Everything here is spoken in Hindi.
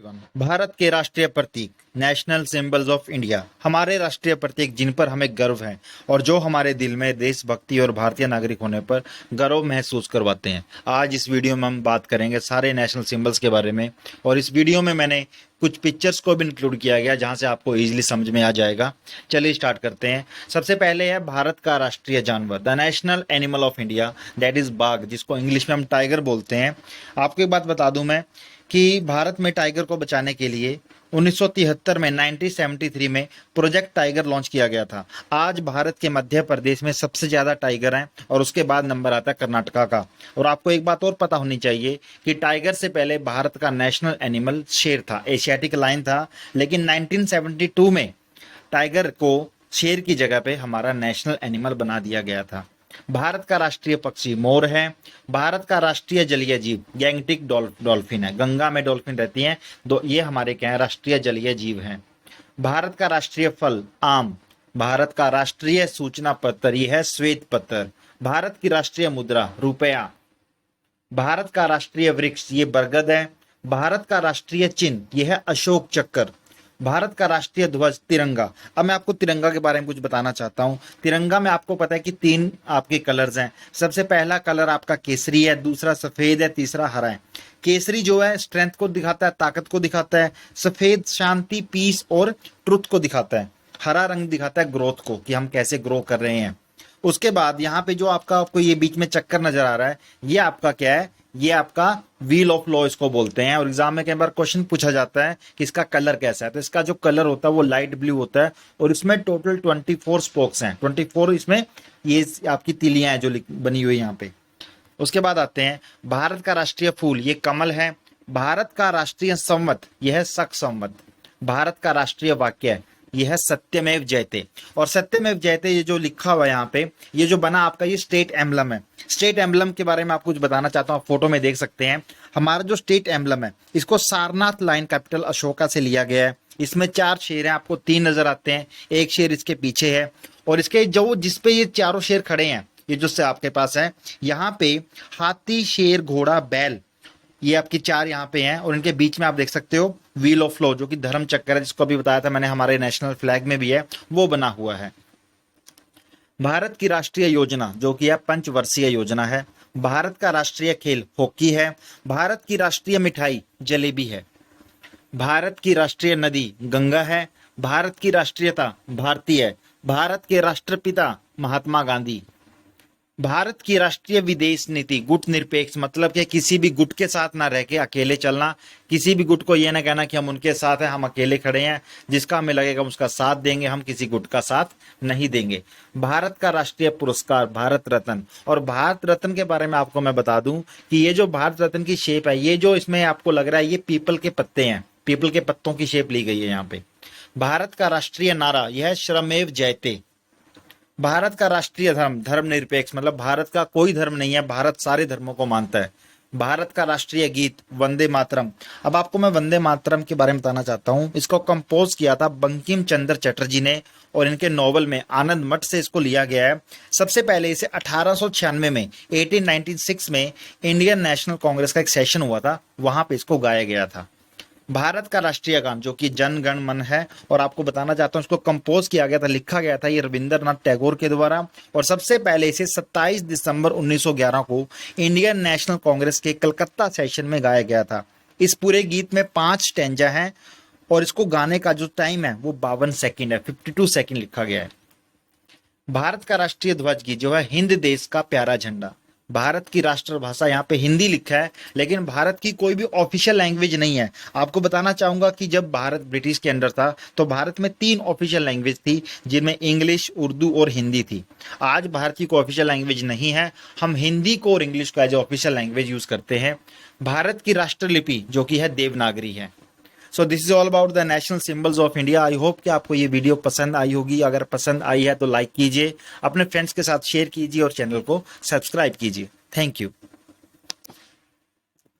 भारत के राष्ट्रीय प्रतीक नेशनल सिंबल्स ऑफ इंडिया हमारे राष्ट्रीय प्रतीक जिन पर हमें गर्व है और जो हमारे दिल में देशभक्ति और भारतीय नागरिक होने पर गर्व महसूस करवाते हैं। आज इस वीडियो में हम बात करेंगे सारे नेशनल सिंबल्स के बारे में और इस वीडियो में मैंने कुछ पिक्चर्स को भी इंक्लूड किया गया जहां से आपको इजीली समझ में आ जाएगा। चलिए स्टार्ट करते हैं। सबसे पहले है भारत का राष्ट्रीय जानवर the national animal of India that is बाघ, जिसको इंग्लिश में हम टाइगर बोलते हैं। आपको एक बात बता दूं मैं कि भारत में टाइगर को बचाने के लिए 1973 में 1973 में प्रोजेक्ट टाइगर लॉन्च किया गया था। आज भारत के मध्य प्रदेश में सबसे ज्यादा टाइगर हैं और उसके बाद नंबर आता है कर्नाटका का। और आपको एक बात और पता होनी चाहिए कि टाइगर से पहले भारत का नेशनल एनिमल शेर था, एशियाटिक लायन था, लेकिन 1972 में टाइगर को शेर की जगह पे हमारा नेशनल एनिमल बना दिया गया था। भारत का राष्ट्रीय पक्षी मोर है। भारत का राष्ट्रीय जलीय जीव गैंगटिक डॉल्फिन है, गंगा में डॉल्फिन रहती हैं, ये हमारे क्या है राष्ट्रीय जलीय जीव हैं। भारत का राष्ट्रीय फल आम। भारत का राष्ट्रीय सूचना पत्र ये है श्वेत पत्र। भारत की राष्ट्रीय मुद्रा रुपया। भारत का राष्ट्रीय वृक्ष ये बरगद है। भारत का राष्ट्रीय चिन्ह यह है अशोक चक्र। भारत का राष्ट्रीय ध्वज तिरंगा। अब मैं आपको तिरंगा के बारे में कुछ बताना चाहता हूं। तिरंगा में आपको पता है कि 3 आपके कलर्स हैं। सबसे पहला कलर आपका केसरी है, दूसरा सफेद है, तीसरा हरा है। केसरी जो है स्ट्रेंथ को दिखाता है, ताकत को दिखाता है। सफेद शांति, पीस और ट्रुथ को दिखाता है। हरा रंग दिखाता है ग्रोथ को, कि हम कैसे ग्रो कर रहे हैं। उसके बाद यहाँ पे जो आपको ये बीच में चक्कर नजर आ रहा है, ये आपका क्या है, ये आपका व्हील ऑफ लॉ इसको बोलते हैं। और एग्जाम में कई बार क्वेश्चन पूछा जाता है कि इसका कलर कैसा है, तो इसका जो कलर होता है वो लाइट ब्लू होता है और इसमें टोटल 24 स्पोक्स हैं। 24 इसमें ये आपकी तिलियां हैं जो बनी हुई यहाँ पे। उसके बाद आते हैं भारत का राष्ट्रीय फूल ये कमल है। भारत का राष्ट्रीय संवत यह है शक संवत। भारत का राष्ट्रीय वाक्य यह है सत्यमेव जयते। और सत्यमेव जयते ये जो लिखा हुआ है यहाँ पे, ये जो बना आपका ये स्टेट एम्बलम है। स्टेट एम्बलम के बारे में आपको कुछ बताना चाहता हूँ, फोटो में देख सकते हैं। हमारा जो स्टेट एम्बलम है इसको सारनाथ लायन कैपिटल अशोका से लिया गया है। इसमें 4 शेर हैं, आपको 3 नजर आते हैं, एक शेर इसके पीछे है और इसके जो जिसपे ये चारों शेर खड़े हैं, ये जो से आपके पास है, यहाँ पे हाथी, शेर, घोड़ा, बैल, ये आपकी 4 यहाँ पे हैं। और इनके बीच में आप देख सकते हो व्हील ऑफ लॉ जो कि धर्म चक्र है, जिसको अभी बताया था मैंने, हमारे नेशनल फ्लैग में भी है, वो बना हुआ है। भारत की राष्ट्रीय योजना जो कि है पंचवर्षीय योजना है। भारत का राष्ट्रीय खेल हॉकी है। भारत की राष्ट्रीय मिठाई जलेबी है। भारत की राष्ट्रीय नदी गंगा है। भारत की राष्ट्रीयता भारतीय है। भारत के राष्ट्रपिता महात्मा गांधी। भारत की राष्ट्रीय विदेश नीति गुट निरपेक्ष, मतलब कि किसी भी गुट के साथ ना रह के अकेले चलना, किसी भी गुट को ये ना कहना कि हम उनके साथ हैं, हम अकेले खड़े हैं, जिसका हमें लगेगा हम उसका साथ देंगे, हम किसी गुट का साथ नहीं देंगे। भारत का राष्ट्रीय पुरस्कार भारत रत्न। और भारत रत्न के बारे में आपको मैं बता दूं कि ये जो भारत रत्न की शेप है, ये जो इसमें आपको लग रहा है ये पीपल के पत्ते हैं, पीपल के पत्तों की शेप ली गई है यहाँ पे। भारत का राष्ट्रीय नारा यह है श्रमेव जयते। भारत का राष्ट्रीय धर्म धर्मनिरपेक्ष, मतलब भारत का कोई धर्म नहीं है, भारत सारे धर्मों को मानता है। भारत का राष्ट्रीय गीत वंदे मातरम। अब आपको मैं वंदे मातरम के बारे में बताना चाहता हूँ। इसको कंपोज किया था बंकिम चंद्र चटर्जी ने और इनके नॉवल में आनंद मठ से इसको लिया गया है। सबसे पहले इसे 1896 में 1896 में इंडियन नेशनल कांग्रेस का एक सेशन हुआ था, वहां पे इसको गाया गया था। भारत का राष्ट्रीय गान जो कि जन गण मन है, और आपको बताना चाहता हूं इसको कंपोज किया गया था, लिखा गया था ये रविंद्रनाथ टैगोर के द्वारा। और सबसे पहले इसे 27 दिसंबर 1911 को इंडियन नेशनल कांग्रेस के कलकत्ता सेशन में गाया गया था। इस पूरे गीत में 5 स्टैंजा हैं और इसको गाने का जो टाइम है वो 52 सेकंड है, 52 सेकंड लिखा गया है। भारत का राष्ट्रीय ध्वज की जो है हिंद देश का प्यारा झंडा। भारत की राष्ट्रभाषा यहाँ पे हिंदी लिखा है, लेकिन भारत की कोई भी ऑफिशियल लैंग्वेज नहीं है। आपको बताना चाहूंगा कि जब भारत ब्रिटिश के अंडर था तो भारत में 3 ऑफिशियल लैंग्वेज थी, जिनमें इंग्लिश, उर्दू और हिंदी थी। आज भारत की कोई ऑफिशियल लैंग्वेज नहीं है, हम हिंदी को और इंग्लिश को एज ऑफिशियल लैंग्वेज यूज करते हैं। भारत की राष्ट्रलिपि जो कि है देवनागरी है। So this is all about the national symbols of India. I hope कि आपको ये वीडियो पसंद आई होगी। अगर पसंद आई है तो लाइक कीजिए, अपने फ्रेंड्स के साथ शेयर कीजिए और चैनल को सब्सक्राइब कीजिए। Thank you.